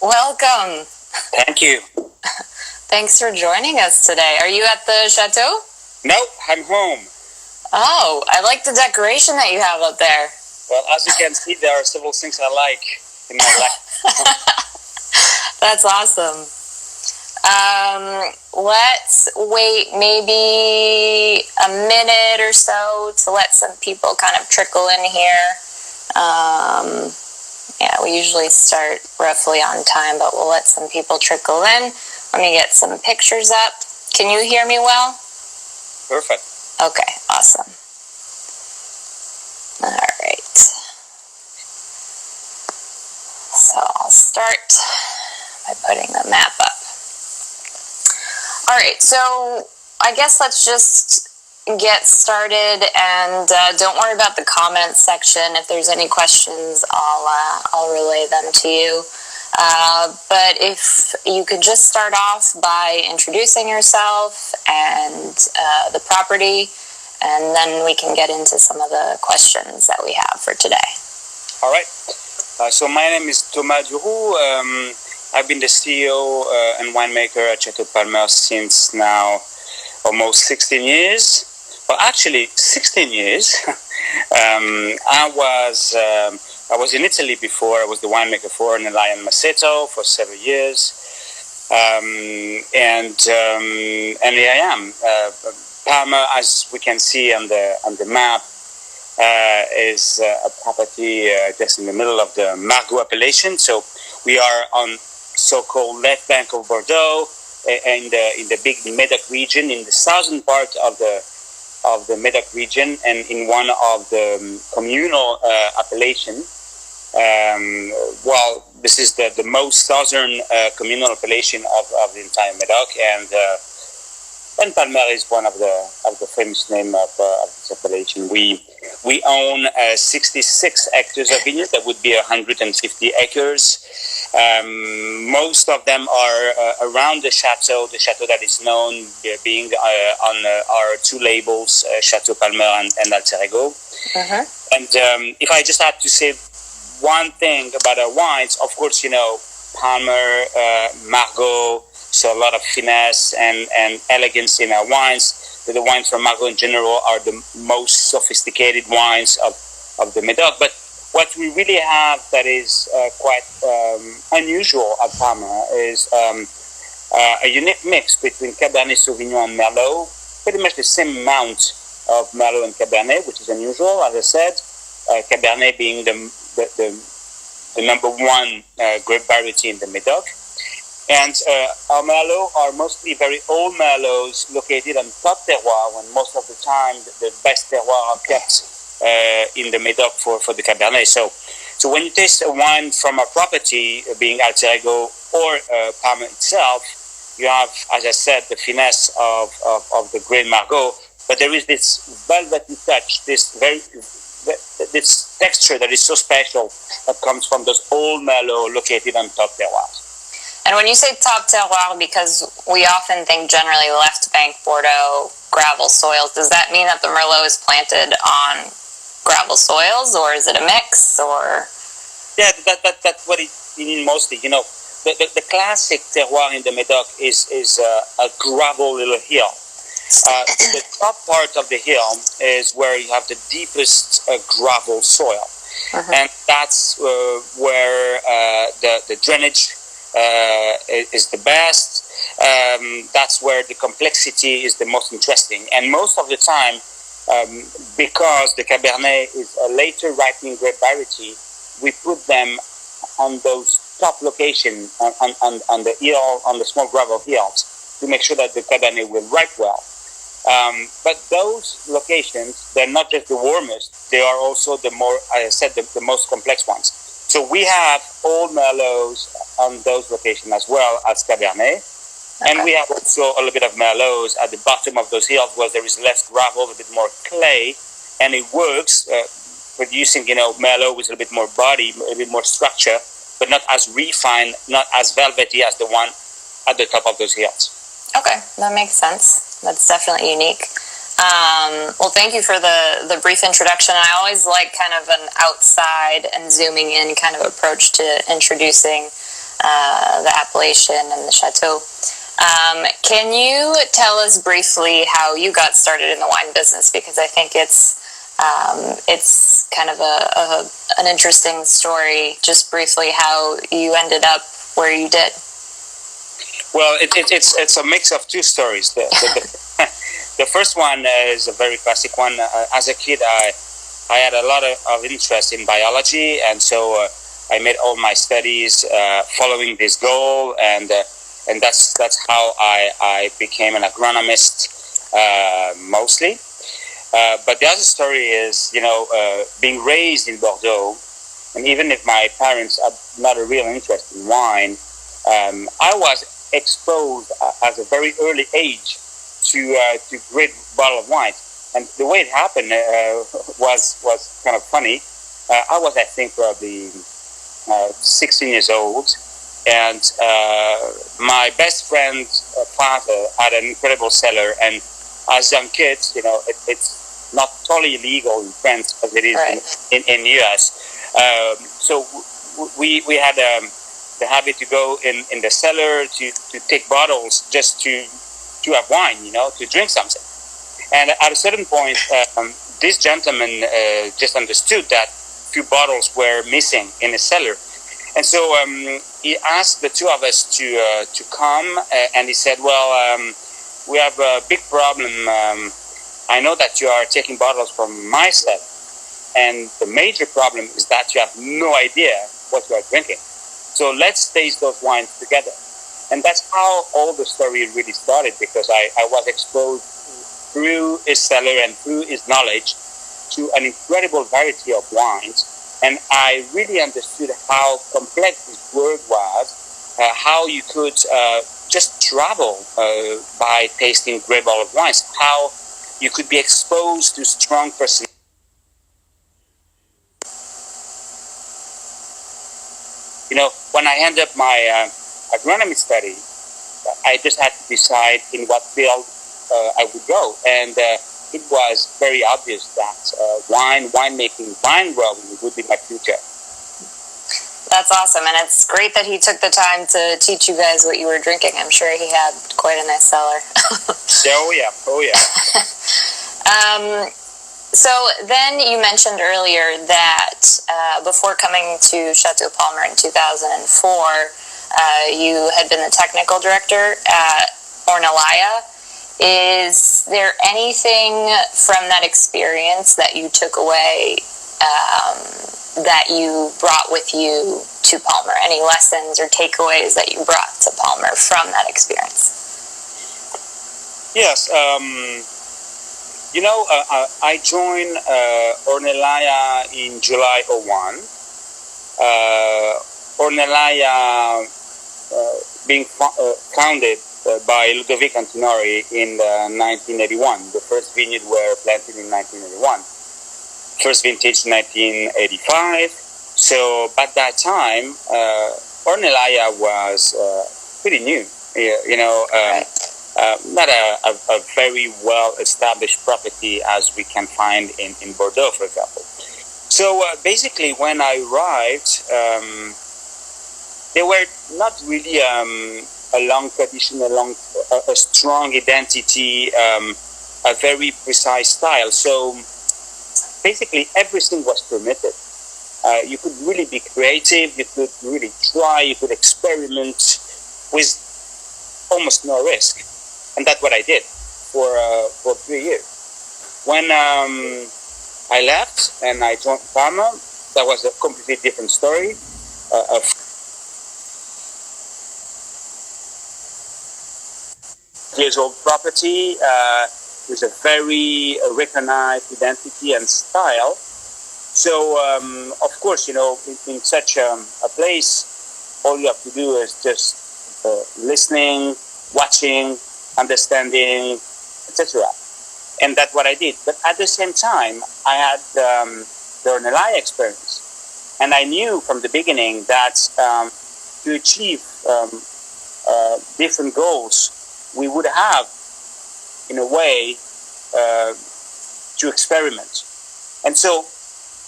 Welcome. Thank you. Thanks for joining us today. Are you at the chateau? No, I'm home. Oh, I like the decoration that you have up there. Well, as you can see, there are several things I like in my life. That's awesome. Let's wait maybe a minute or so to let some people kind of trickle in here. Yeah, we usually start roughly on time, but we'll let some people trickle in. Let me get some pictures up. Can you hear me well? Perfect. Okay, awesome. All right. So I'll start by putting the map up. All right, so I guess let's just get started, and don't worry about the comments section. If there's any questions, I'll relay them to you. But if you could just start off by introducing yourself and the property, and then we can get into some of the questions that we have for today. All right. So my name is Thomas Duroux. I've been the CEO and winemaker at Chateau Palmer since now almost 16 years. Well, actually, 16 years. I was in Italy before. I was the winemaker for Ornellaia and Margaux for several years, and here I am. Palmer, as we can see on the map, is a property just in the middle of the Margaux appellation. So we are on so-called left bank of Bordeaux, in the big Medoc region, in the southern part of the Medoc region, and in one of the communal appellations. Well, this is the most southern communal appellation of the entire Medoc, and Palmer is one of the famous name of this appellation. We own 66 hectares of vineyard. That would be 150 acres. Most of them are around the chateau that is known being on our two labels, Chateau Palmer and Alter Ego. Uh-huh. And if I just had to say one thing about our wines, of course, Palmer, Margaux, so a lot of finesse and elegance in our wines. The wines from Margaux in general are the most sophisticated wines of the Medoc. But what we really have that is quite unusual at Palmer is a unique mix between Cabernet Sauvignon and Merlot, pretty much the same amount of Merlot and Cabernet, which is unusual, as I said. Cabernet being the number one grape variety in the Medoc. And our Merlot are mostly very old Merlots located on top terroir, when most of the time the best terroir are kept in the Medoc for the Cabernet. So when you taste a wine from a property, being Alter Ego or Palmer itself, you have, as I said, the finesse of the grain Margaux, but there is this velvety touch, this texture that is so special that comes from those old Merlot located on top terroirs. And when you say top terroir, because we often think generally left bank Bordeaux gravel soils, does that mean that the Merlot is planted on gravel soils, or is it a mix? Or yeah, that's what it means mostly. The classic terroir in the Medoc is a gravel little hill. The top part of the hill is where you have the deepest gravel soil, uh-huh. And that's where the drainage is the best. That's where the complexity is the most interesting. And most of the time, because the Cabernet is a later ripening grape variety, we put them on those top locations on the hill, on the small gravel hills, to make sure that the Cabernet will ripe well. But those locations, they're not just the warmest, they are also the more, as I said, the most complex ones. So we have old Merlots on those locations as well as Cabernet. Okay. And we have also a little bit of Merlots at the bottom of those hills where there is less gravel, a bit more clay, and it works, producing, Merlot with a little bit more body, a little bit more structure, but not as refined, not as velvety as the one at the top of those hills. Okay, that makes sense. That's definitely unique. Well, thank you for the brief introduction. I always like kind of an outside and zooming in kind of approach to introducing the appellation and the chateau. Can you tell us briefly how you got started in the wine business? Because I think it's kind of an interesting story. Just briefly, how you ended up where you did. Well, it's a mix of two stories. The first one is a very classic one. As a kid, I had a lot of interest in biology, and so I made all my studies following this goal, and that's how I became an agronomist mostly. But the other story is, being raised in Bordeaux, and even if my parents had not a real interest in wine, I was exposed at a very early age to great bottle of wine. And the way it happened was kind of funny. I was, I think, probably 16 years old, and my best friend's father had an incredible cellar. And as young kids, it's not totally illegal in France as it is in US. So we had the habit to go in the cellar to take bottles just to have wine, to drink something. And at a certain point, this gentleman just understood that few bottles were missing in the cellar. And so he asked the two of us to come, and he said, well, we have a big problem. I know that you are taking bottles from my cellar, and the major problem is that you have no idea what you are drinking. So let's taste those wines together. And that's how all the story really started, because I was exposed through his cellar and through his knowledge to an incredible variety of wines. And I really understood how complex this world was, how you could just travel by tasting great bottle of wines, how you could be exposed to strong personalities. When I ended up my agronomy study, I just had to decide in what field I would go. And it was very obvious that winemaking, wine growing would be my future. That's awesome. And it's great that he took the time to teach you guys what you were drinking. I'm sure he had quite a nice cellar. Oh, yeah. So then you mentioned earlier that before coming to Chateau Palmer in 2004, you had been the technical director at Ornellaia. Is there anything from that experience that you took away that you brought with you to Palmer? Any lessons or takeaways that you brought to Palmer from that experience? Yes. I joined Ornellaia in July 2001. Ornellaia being founded by Ludovic Antinori in 1981. The first vineyard were planted in 1981. First vintage 1985. So at that time, Ornellaia was pretty new. Not a very well-established property as we can find in Bordeaux, for example. So basically, when I arrived, there were not really a long tradition, a strong identity, a very precise style. So basically, everything was permitted. You could really be creative, you could really try, you could experiment with almost no risk. And that's what I did for 3 years. When I left and I joined Palmer, that was a completely different story. Years old property with a very recognized identity and style. So, of course, in such a place, all you have to do is just listening, watching, understanding, etc. And that's what I did. But at the same time, I had the Ornellaia experience. And I knew from the beginning that to achieve different goals, we would have, in a way, to experiment. And so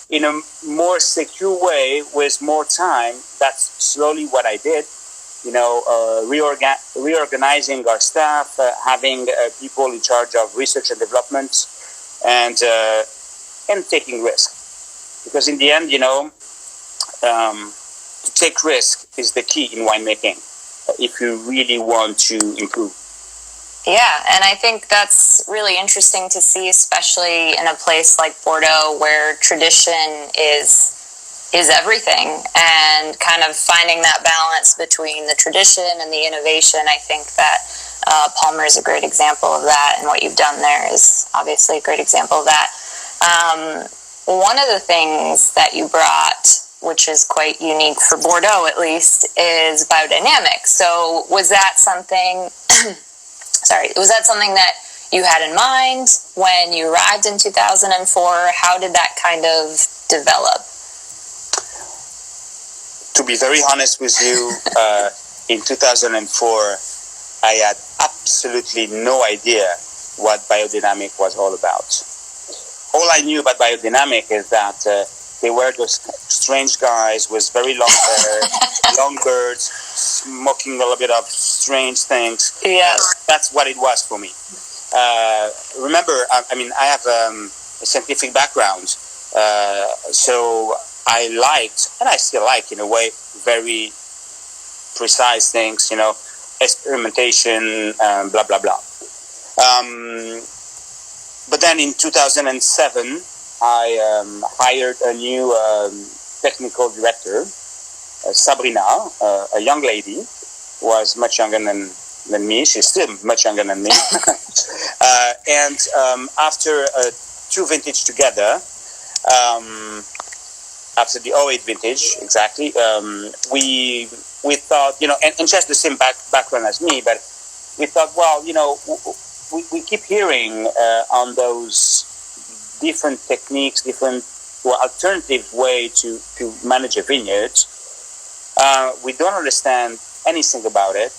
in a more secure way with more time. That's slowly what I did. Reorganizing our staff, having people in charge of research and development, and taking risk. Because in the end, to take risk is the key in winemaking if you really want to improve. Yeah, and I think that's really interesting to see, especially in a place like Bordeaux where tradition is everything, and kind of finding that balance between the tradition and the innovation. I think that Palmer is a great example of that, and what you've done there is obviously a great example of that. One of the things that you brought, which is quite unique for Bordeaux at least, is biodynamics. So was that something that you had in mind when you arrived in 2004? How did that kind of develop? To be very honest with you, in 2004, I had absolutely no idea what biodynamic was all about. All I knew about biodynamic is that they were those strange guys with very long hair, long beards, smoking a little bit of strange things. Yeah. That's what it was for me. Remember, I have a scientific background, so I liked, and I still like in a way, very precise things, experimentation, blah, blah, blah. But then in 2007, I hired a new technical director, Sabrina, a young lady, who was much younger than me. She's still much younger than me. And after 2 vintage together, after the 08 vintage, exactly, we thought, and she has the same background as me, but we thought, well, we keep hearing on those different techniques, different alternative way to manage a vineyard. We don't understand anything about it.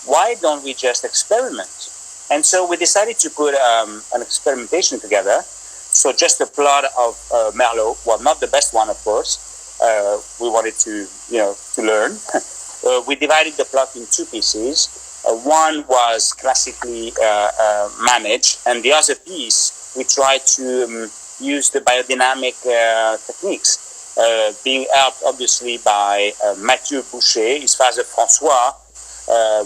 Why don't we just experiment? And so we decided to put an experimentation together. So just a plot of Merlot, well, not the best one, of course. We wanted to learn. We divided the plot in 2 pieces. One was classically managed, and the other piece, we tried to use the biodynamic techniques, being helped obviously by Mathieu Boucher. His father, François,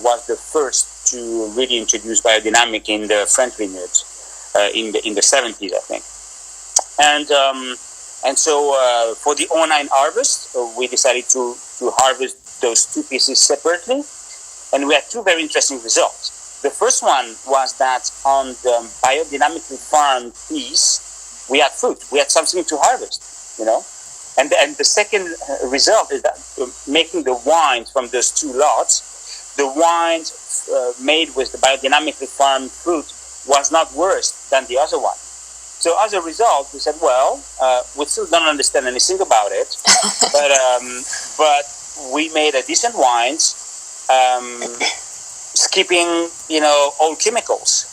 was the first to really introduce biodynamic in the French vineyards in the 70s, I think. And so for the 09 harvest, we decided to harvest those 2 pieces separately, and we had 2 very interesting results. The first one was that on the biodynamically farmed piece, we had fruit. We had something to harvest, And the second result is that making the wines from those 2 lots, the wines made with the biodynamically farmed fruit was not worse than the other one. So as a result, we said, well, we still don't understand anything about it, but we made a decent wines, skipping, all chemicals.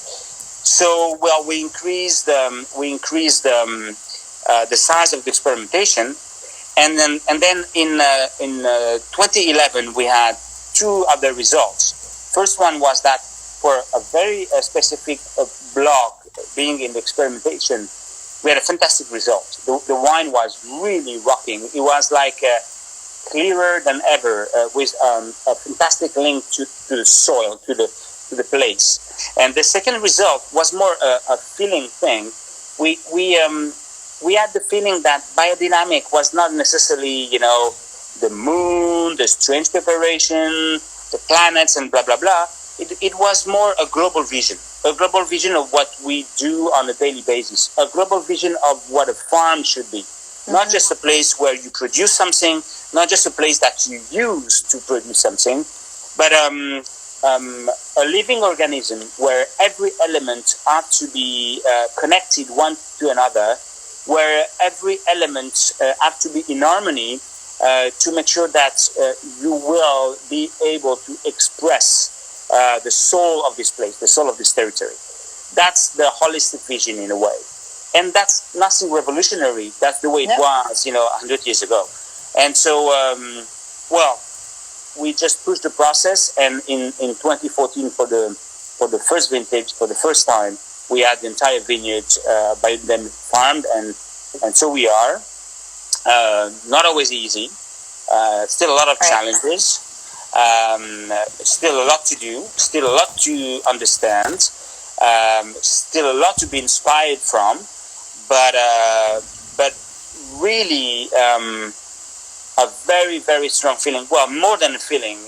So, well, we increased the size of the experimentation, and then in 2011 we had 2 other results. First one was that for a very specific block being in the experimentation, we had a fantastic result. The wine was really rocking. It was like clearer than ever, with a fantastic link to the soil, to the place. And the second result was more a feeling thing. We had the feeling that biodynamic was not necessarily, the moon, the strange preparation, the planets, and blah blah blah. It was more a global vision of what we do on a daily basis, a global vision of what a farm should be. Not just a place where you produce something, not just a place that you use to produce something, but a living organism where every element have to be connected one to another, where every element have to be in harmony to make sure that you will be able to express the soul of this place, the soul of this territory. That's the holistic vision in a way. And that's nothing revolutionary. That's the way it was, 100 years ago. And so, we just pushed the process, and in 2014, for the first vintage, for the first time, we had the entire vineyard biodynamic farmed, and so we are. Not always easy. Still a lot of challenges. Still a lot to do. Still a lot to understand. Still a lot to be inspired from. But really, a very, very strong feeling. Well, more than a feeling,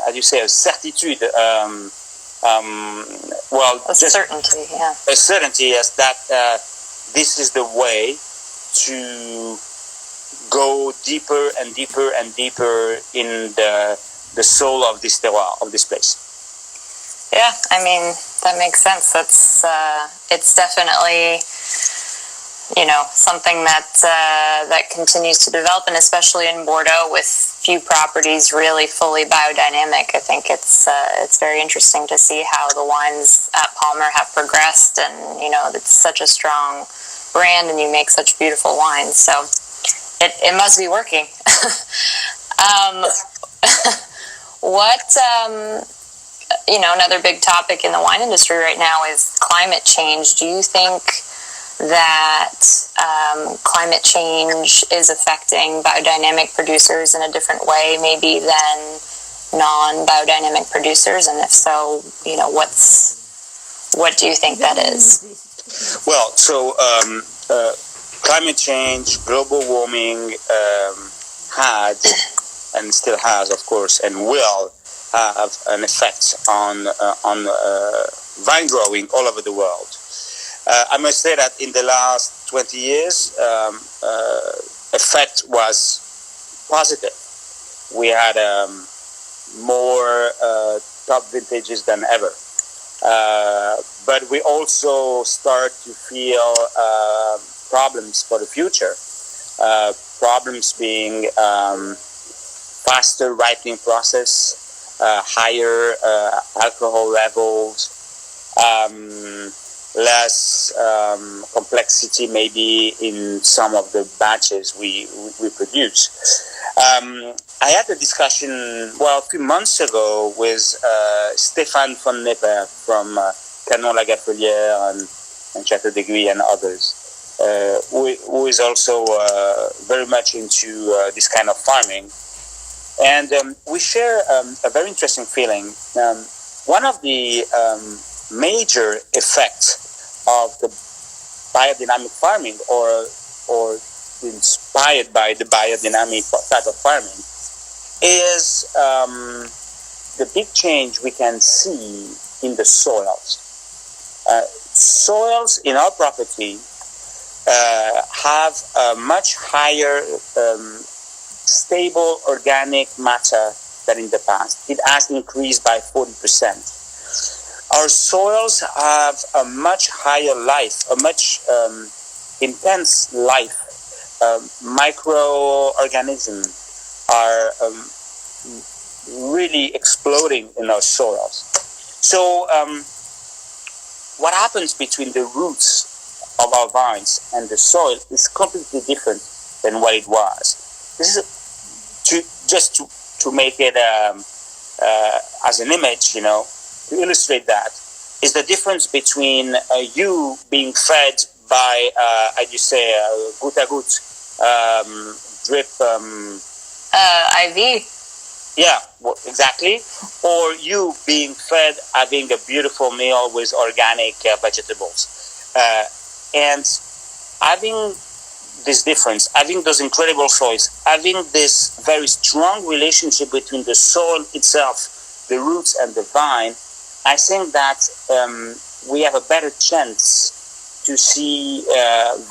as you say, a certitude. Certainty, yeah. A certainty, yes, that this is the way to go deeper and deeper and deeper in the soul of this terroir, of this place. Yeah, I mean, that makes sense. That's it's definitely, something that continues to develop, and especially in Bordeaux with few properties really fully biodynamic. I think it's very interesting to see how the wines at Palmer have progressed, and it's such a strong brand, and you make such beautiful wines. So it must be working. Another big topic in the wine industry right now is climate change. Do you think that climate change is affecting biodynamic producers in a different way, maybe than non-biodynamic producers? And if so, what do you think that is? Well, so climate change, global warming had, and still has, of course, and will have an effect on vine growing all over the world. I must say that in the last 20 years, effect was positive. We had more top vintages than ever. But we also start to feel problems for the future. Problems being faster ripening process, higher alcohol levels, less complexity maybe in some of the batches we produce. I had a discussion, a few months ago with Stéphane von Nepper from Canon La Gafelière and Chateau d'Aiguille and others, who is also very much into this kind of farming. And we share a very interesting feeling. One of the major effects of the biodynamic farming, or inspired by the biodynamic type of farming, is the big change we can see in the soils. Soils in our property have a much higher stable organic matter than in the past. It has increased by 40%. Our soils have a much higher life, a much intense life. Microorganisms are really exploding in our soils. So what happens between the roots of our vines and the soil is completely different than what it was. This is to make it as an image, to illustrate that, is the difference between you being fed by, goutte à goutte, drip. IV. Yeah, exactly. Or you being fed, having a beautiful meal with organic vegetables. And having this difference, having those incredible soils, having this very strong relationship between the soil itself, the roots and the vine, I think that we have a better chance to see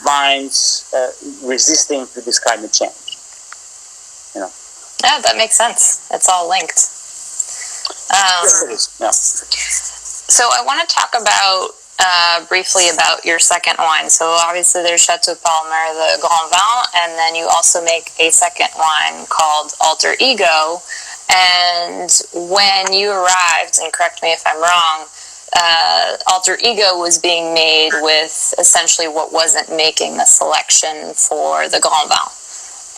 vines resisting to this climate change. Yeah, that makes sense. It's all linked. Yes, it is. Yeah. So I want to talk about briefly about your second wine. So obviously there's Chateau Palmer, the Grand Vin, and then you also make a second wine called Alter Ego. And when you arrived, and correct me if I'm wrong, alter ego was being made with essentially what wasn't making the selection for the Grand Vin.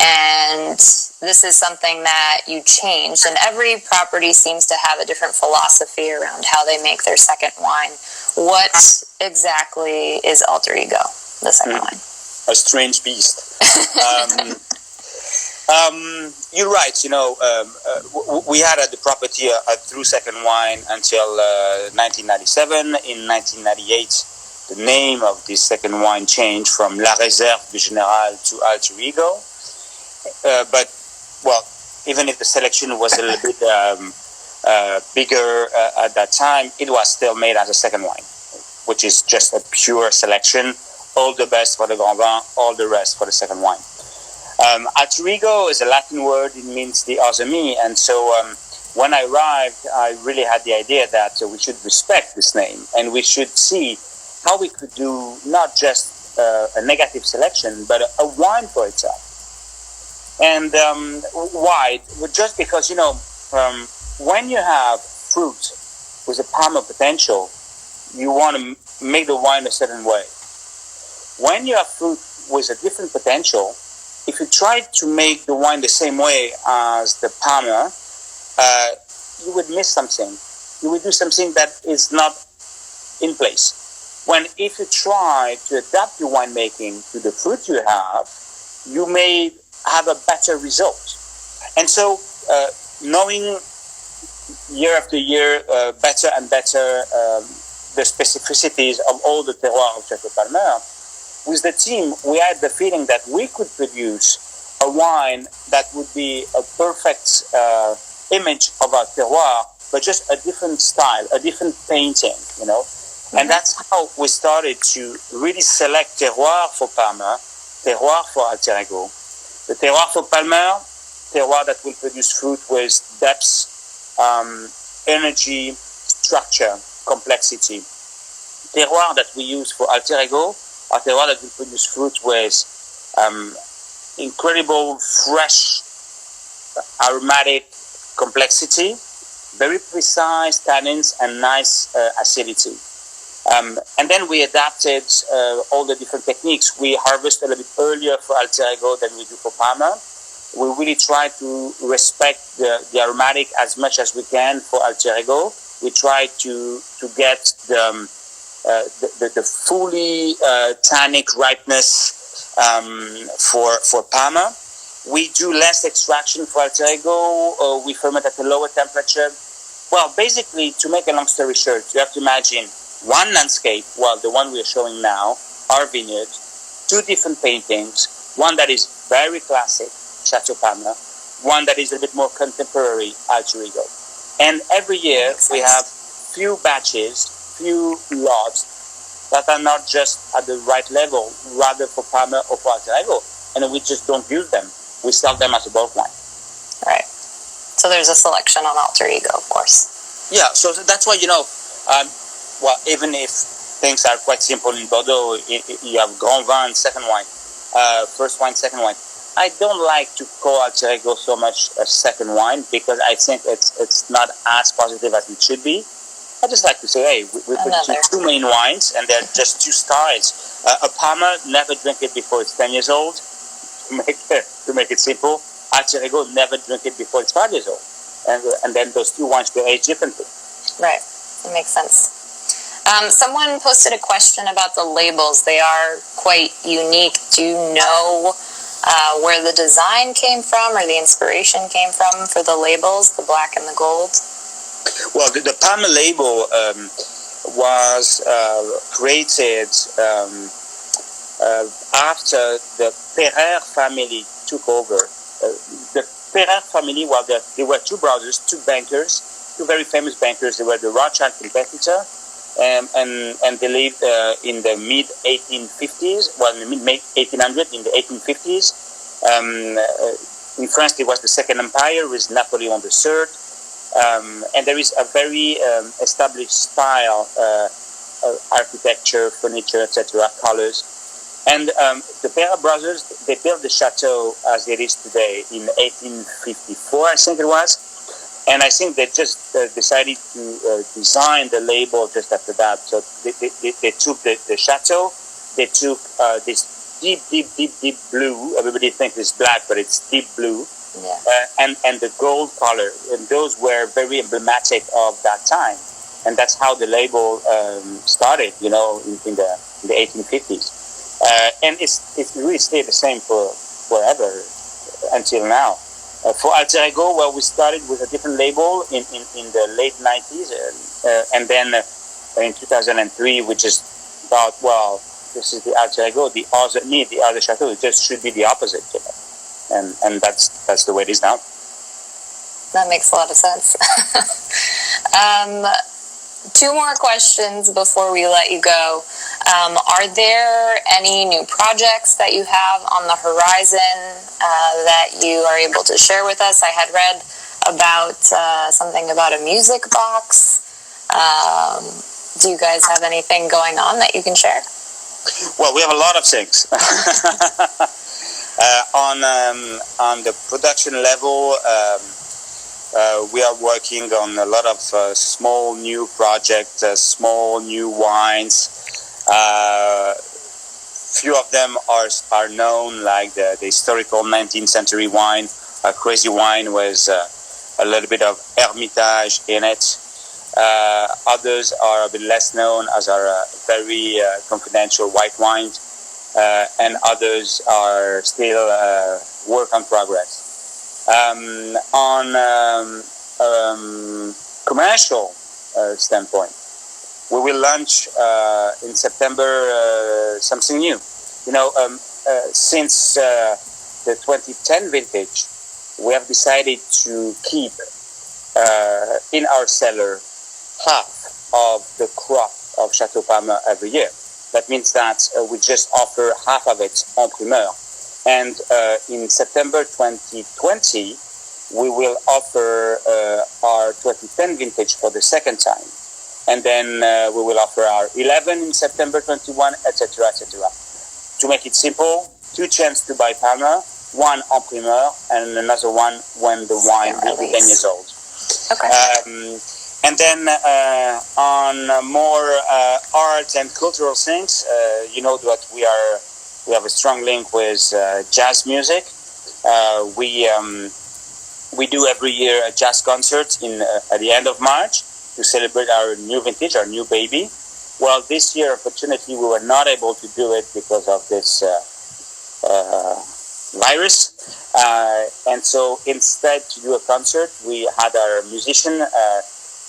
And this is something that you changed, and every property seems to have a different philosophy around how they make their second wine. What exactly is alter ego, the second wine? A strange beast. You're right. We had at the property a true second wine until 1997. In 1998, the name of this second wine changed from La Réserve du Général to Alter Ego. But, well, even if the selection was a little bit bigger at that time, it was still made as a second wine, which is just a pure selection. All the best for the Grand Vin, all the rest for the second wine. Alter ego is a Latin word. It means the other me. And so when I arrived, I really had the idea that we should respect this name and we should see how we could do not just a negative selection, but a wine for itself. And why? Well, just because, when you have fruit with a Palmer potential, you want to make the wine a certain way. When you have fruit with a different potential, if you try to make the wine the same way as the Palmer, you would miss something. You would do something that is not in place. When if you try to adapt your winemaking to the fruit you have, you may have a better result. And so, knowing year after year better and better the specificities of all the terroirs of Chateau Palmer, with the team, we had the feeling that we could produce a wine that would be a perfect image of our terroir, but just a different style, a different painting, Mm-hmm. And that's how we started to really select terroir for Palmer, terroir for Alter Ego. The terroir for Palmer, terroir that will produce fruit with depth, energy, structure, complexity. Terroir that we use for Alter Ego are terroir that will produce fruit with incredible, fresh, aromatic complexity, very precise tannins, and nice acidity. And then we adapted all the different techniques. We harvest a little bit earlier for Alter Ego than we do for Palmer. We really try to respect the aromatic as much as we can for Alter Ego. We try to get the fully tannic ripeness for Palmer. We do less extraction for Alter Ego. We ferment at a lower temperature. Well, basically, to make a long story short, you have to imagine one landscape, well, the one we are showing now, our vineyard, two different paintings, one that is very classic, Chateau Palmer, one that is a bit more contemporary, Alter Ego. And every year we have few batches, few lots that are not just at the right level, rather for Palmer or for Alter Ego, and we just don't use them. We sell them as a bulk wine. Right. So there's a selection on Alter Ego, of course. Yeah, so that's why, well, even if things are quite simple in Bordeaux, you have Grand Vin and second wine, first wine, second wine. I don't like to call Alter Ego so much a second wine because I think it's not as positive as it should be. I just like to say, hey, we produce two main wines and they're just two styles. A Palmer, never drink it before it's 10 years old, to make it simple. Alter Ego, never drink it before it's 5 years old. And then those two wines will age differently. Right, it makes sense. Someone posted a question about the labels. They are quite unique. Do you know where the design came from or the inspiration came from for the labels, the black and the gold? Well, the Palmer label was created after the Perrer family took over. The Perrer family, well, they were two brothers, two bankers, two very famous bankers. They were the Rothschild competitor, and they lived in the mid-1850s, well, in the mid-1800s, in the 1850s. In France, there was the Second Empire with Napoleon III. And there is a very established style, architecture, furniture, etc., colors. And the Perrer brothers, they built the chateau as it is today in 1854, I think it was. And I think they just decided to design the label just after that. So they took the chateau, they took this deep blue. Everybody thinks it's black, but it's deep blue. Yeah. And the gold color. And those were very emblematic of that time. And that's how the label started, in the 1850s. And it's really stayed the same forever until now. For Alter Ego, well, we started with a different label in the late 90s. And then in 2003, we just thought, well, this is the Alter Ego, the other chateau. It just should be the opposite. And that's the way it is now. That makes a lot of sense. Two more questions before we let you go. Are there any new projects that you have on the horizon that you are able to share with us? I had read about something about a music box. Do you guys have anything going on that you can share? Well, we have a lot of things. On the production level, we are working on a lot of small new projects, small new wines. Few of them are known, like the historical 19th century wine. A crazy wine with a little bit of Hermitage in it. Others are a bit less known, as are very confidential white wines. And others are still work in progress. On commercial standpoint, we will launch in September something new. Since the 2010 vintage, we have decided to keep in our cellar half of the crop of Chateau Palmer every year. That means that we just offer half of it en primeur. And in September 2020, we will offer our 2010 vintage for the second time. And then we will offer our 11 in September 21, etc., etc. To make it simple, 2 chances to buy Palmer, 1 en primeur, and another one when the wine will be 10 years old. Okay. And then on more art and cultural things, you know that we have a strong link with jazz music. We do every year a jazz concert at the end of March to celebrate our new vintage, our new baby. Well, this year, unfortunately, we were not able to do it because of this virus. And so instead to do a concert, we had our musician,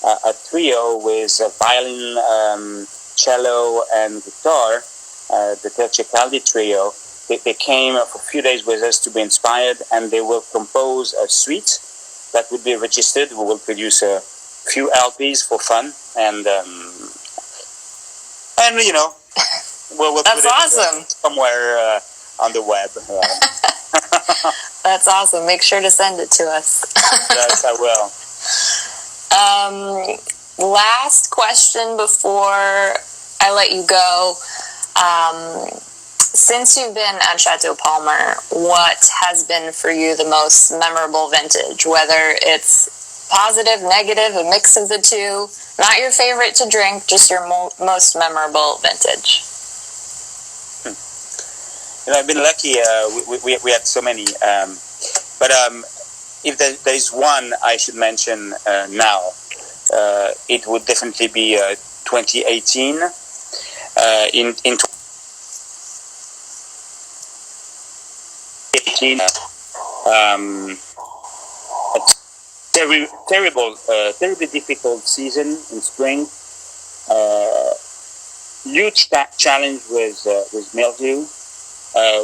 a trio with a violin, cello, and guitar, the Tercicaldi trio. They came for a few days with us to be inspired, and they will compose a suite that will be registered. We will produce a few LPs for fun, and we'll That's put it awesome. Somewhere on the web. That's awesome. Make sure to send it to us. Yes, I will. Last question before I let you go. Since you've been at Chateau Palmer, what has been for you the most memorable vintage? Whether it's positive, negative, a mix of the two, not your favorite to drink, just your most memorable vintage. I've been lucky. We had so many. But if there is one I should mention now, it would definitely be 2018. In 2018, a terribly difficult season in spring. Huge challenge with mildew.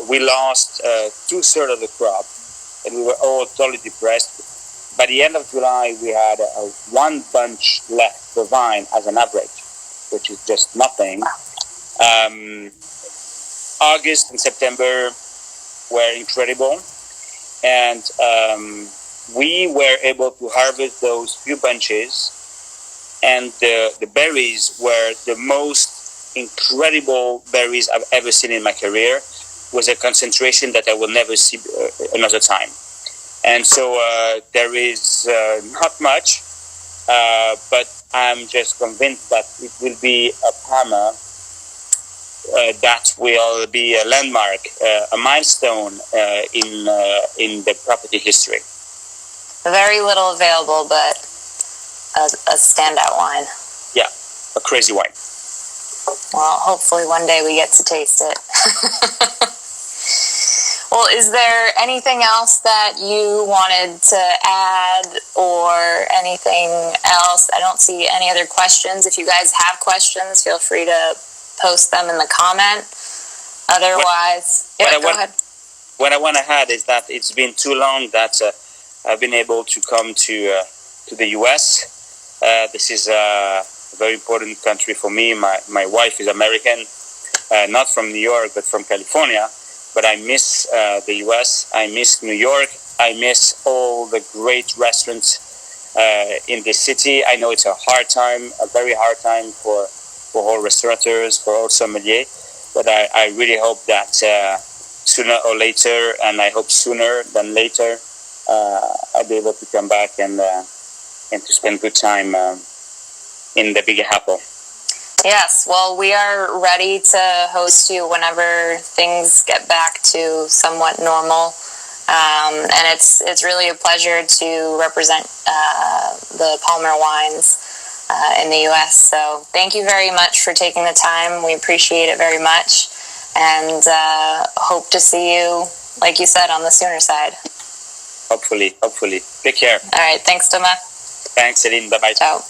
We lost 2/3 of the crop, and we were all totally depressed. By the end of July, we had one bunch left per vine as an average, which is just nothing. August and September were incredible, and we were able to harvest those few bunches, and the berries were the most incredible berries I've ever seen in my career, with a concentration that I will never see another time. And so there is not much, but I'm just convinced that it will be a Palmer that will be a landmark, a milestone in the property history. Very little available, but a standout wine. Yeah, a crazy wine. Well, hopefully one day we get to taste it. Well, is there anything else that you wanted to add or anything else? I don't see any other questions. If you guys have questions, feel free to post them in the comment. Otherwise, go ahead. What I want to add is that it's been too long that I've been able to come to the US. This is a very important country for me. My wife is American, not from New York, but from California. But I miss the US. I miss New York. I miss all the great restaurants in this city. I know it's a hard time, a very hard time for all restaurateurs, for all sommeliers. But I really hope that sooner or later, and I hope sooner than later, I'll be able to come back and to spend good time in the Big Apple. Yes, well, we are ready to host you whenever things get back to somewhat normal. And it's really a pleasure to represent the Palmer wines in the U.S. So thank you very much for taking the time. We appreciate it very much, and hope to see you, like you said, on the sooner side. Hopefully. Take care. All right, thanks, Thomas. Thanks, Céline. Bye-bye. Ciao.